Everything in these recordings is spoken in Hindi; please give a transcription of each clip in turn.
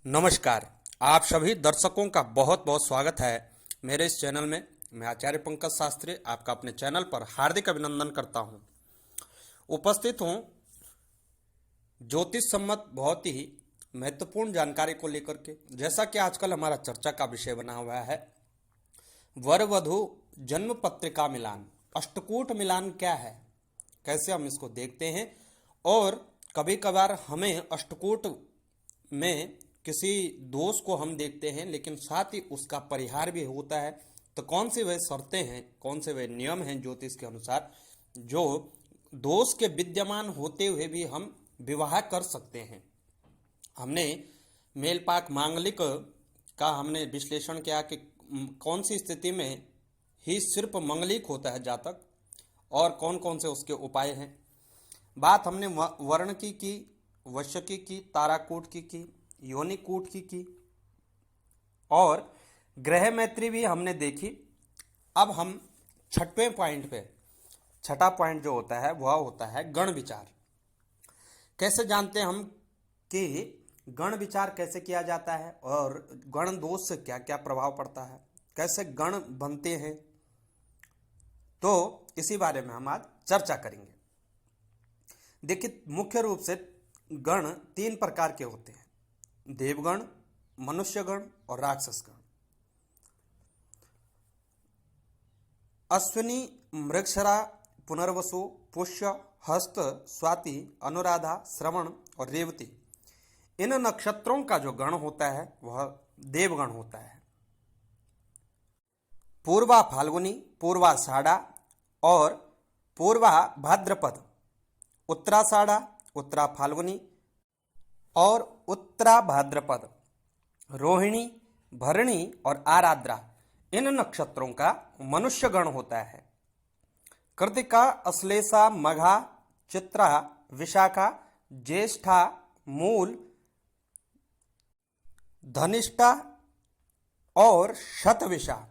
नमस्कार। आप सभी दर्शकों का बहुत बहुत स्वागत है मेरे इस चैनल में। मैं आचार्य पंकज शास्त्री आपका अपने चैनल पर हार्दिक अभिनंदन करता हूं। उपस्थित हूं ज्योतिष सम्मत बहुत ही महत्वपूर्ण जानकारी को लेकर के। जैसा कि आजकल हमारा चर्चा का विषय बना हुआ है वर वधु जन्म पत्रिका मिलान। अष्टकूट मिलान क्या है, कैसे हम इसको देखते हैं, और कभी कभार हमें अष्टकूट में किसी दोष को हम देखते हैं लेकिन साथ ही उसका परिहार भी होता है। तो कौन सी वह शर्तें हैं, कौन से वह नियम हैं ज्योतिष के अनुसार जो दोष के विद्यमान होते हुए भी हम विवाह कर सकते हैं। हमने मेलपाक मांगलिक का हमने विश्लेषण किया कि कौन सी स्थिति में ही सिर्फ मंगलिक होता है जातक और कौन कौन से उसके उपाय हैं। बात हमने वर्ण की, वश्यकी की, ताराकूट की, योनिकूट की और ग्रह मैत्री भी हमने देखी। अब हम छठवें पॉइंट पे, छठा पॉइंट जो होता है वह होता है गण विचार। कैसे जानते हैं हम कि गण विचार कैसे किया जाता है और गण दोष से क्या क्या प्रभाव पड़ता है, कैसे गण बनते हैं, तो इसी बारे में हम आज चर्चा करेंगे। देखिए, मुख्य रूप से गण तीन प्रकार के होते हैं: देवगण, मनुष्यगण और राक्षसगण। अश्विनी, मृगशिरा, पुनर्वसु, पुष्य, हस्त, स्वाति, अनुराधा, श्रवण और रेवती, इन नक्षत्रों का जो गण होता है वह देवगण होता है। पूर्वा फाल्गुनी, पूर्वाषाढ़ा और पूर्वा भाद्रपद, उत्तराषाढ़ा, उत्तरा फाल्गुनी और उत्तरा भाद्रपद, रोहिणी, भरणी और आराद्रा, इन नक्षत्रों का मनुष्य गण होता है। कृतिका, अश्लेषा, मघा, चित्रा, विशाखा, ज्येष्ठा, मूल, धनिष्ठा और शतविषा,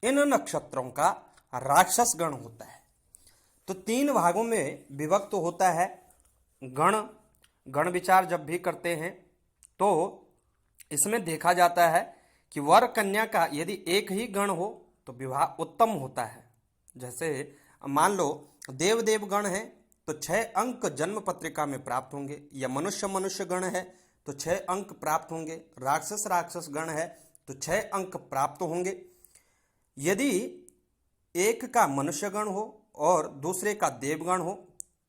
इन नक्षत्रों का राक्षस गण होता है। तो तीन भागों में विभक्त होता है गण। गण विचार जब भी करते हैं तो इसमें देखा जाता है कि वर कन्या का यदि एक ही गण हो तो विवाह उत्तम होता है। जैसे मान लो देव देव गण है तो 6 अंक जन्म पत्रिका में प्राप्त होंगे, या मनुष्य मनुष्य गण है तो 6 अंक प्राप्त होंगे, राक्षस राक्षस गण है तो 6 अंक प्राप्त होंगे। यदि एक का मनुष्य गण हो और दूसरे का देवगण हो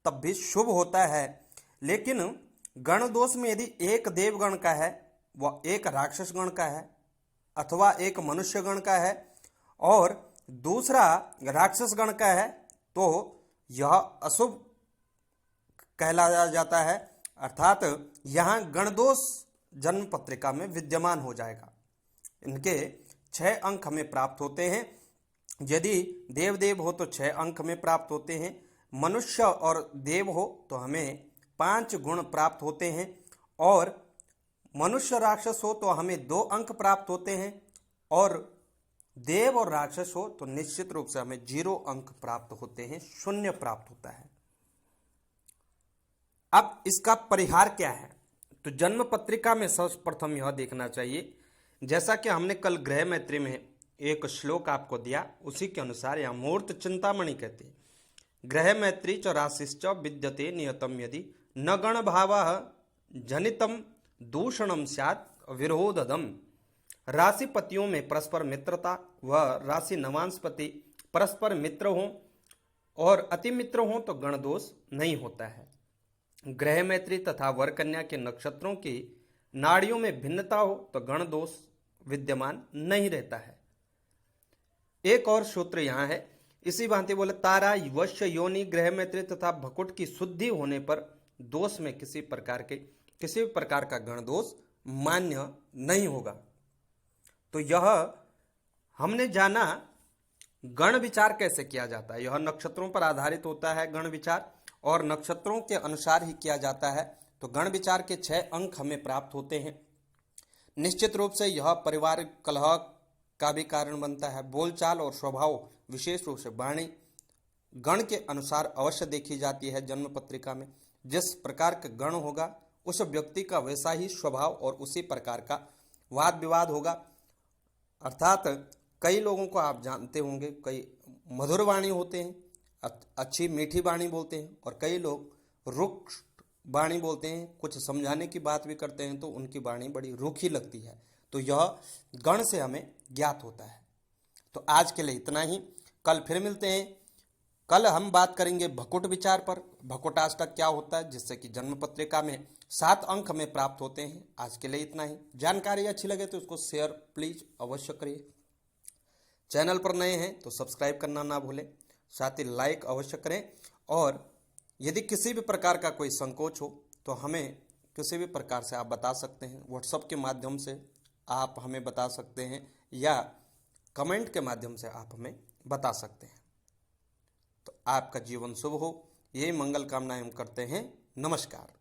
तब भी शुभ होता है। लेकिन गण दोष में यदि एक देवगण का है, वह एक राक्षस गण का है अथवा एक मनुष्य गण का है और दूसरा राक्षस गण का है तो यह अशुभ कहलाया जाता है, अर्थात यहाँ गण दोष जन्म पत्रिका में विद्यमान हो जाएगा। इनके 6 अंक हमें प्राप्त होते हैं। यदि देव देव हो तो 6 अंक हमें प्राप्त होते हैं, मनुष्य और देव हो तो हमें 5 गुण प्राप्त होते हैं, और मनुष्य राक्षस हो तो हमें 2 अंक प्राप्त होते हैं, और देव और राक्षस हो तो निश्चित रूप से हमें 0 अंक प्राप्त होते हैं, 0 प्राप्त होता है। अब इसका परिहार क्या है? तो जन्म पत्रिका में सर्वप्रथम यह देखना चाहिए, जैसा कि हमने कल ग्रह मैत्री में एक श्लोक आपको दिया उसी के अनुसार यहाँ मूर्त चिंतामणि कहते हैं, ग्रह मैत्री च राशिश्च विद्यते नियतम यदि न गण भाव जनितम दूषणम स्यात् विरोधदम। राशिपतियों में परस्पर मित्रता व राशि नवांशपति परस्पर मित्र हों और अति मित्र हों तो गण दोष नहीं होता है। ग्रह मैत्री तथा वर कन्या के नक्षत्रों की नाड़ियों में भिन्नता हो तो गण दोष विद्यमान नहीं रहता है। एक और सूत्र यहाँ है, इसी भांति बोले तारा, वश्य, योनि, ग्रह मैत्री तथा भकुट की शुद्धि होने पर दोष में किसी भी प्रकार का गण दोष मान्य नहीं होगा। तो यह हमने जाना गण विचार कैसे किया जाता है। यह नक्षत्रों पर आधारित होता है गण विचार, और नक्षत्रों के अनुसार ही किया जाता है। तो गण विचार के 6 अंक हमें प्राप्त होते हैं। निश्चित रूप से यह परिवार कलह का भी कारण बनता है। बोलचाल और स्वभाव, विशेष रूप से वाणी, गण के अनुसार अवश्य देखी जाती है। जन्म पत्रिका में जिस प्रकार का गण होगा उस व्यक्ति का वैसा ही स्वभाव और उसी प्रकार का वाद विवाद होगा। अर्थात कई लोगों को आप जानते होंगे, कई मधुर वाणी होते हैं, अच्छी मीठी वाणी बोलते हैं, और कई लोग रुक्ष वाणी बोलते हैं, कुछ समझाने की बात भी करते हैं तो उनकी वाणी बड़ी रूखी लगती है। तो यह गण से हमें ज्ञात होता है। तो आज के लिए इतना ही, कल फिर मिलते हैं। कल हम बात करेंगे भकुट विचार पर, भकुटाष्टक क्या होता है, जिससे कि जन्म पत्रिका में 7 अंक हमें प्राप्त होते हैं। आज के लिए इतना ही। जानकारी अच्छी लगे तो उसको शेयर प्लीज अवश्य करिए। चैनल पर नए हैं तो सब्सक्राइब करना ना भूलें, साथ ही लाइक अवश्य करें। और यदि किसी भी प्रकार का कोई संकोच हो तो हमें किसी भी प्रकार से आप बता सकते हैं। व्हाट्सएप के माध्यम से आप हमें बता सकते हैं या कमेंट के माध्यम से आप हमें बता सकते हैं। तो आपका जीवन शुभ हो, यही मंगल कामनाएं हम करते हैं। नमस्कार।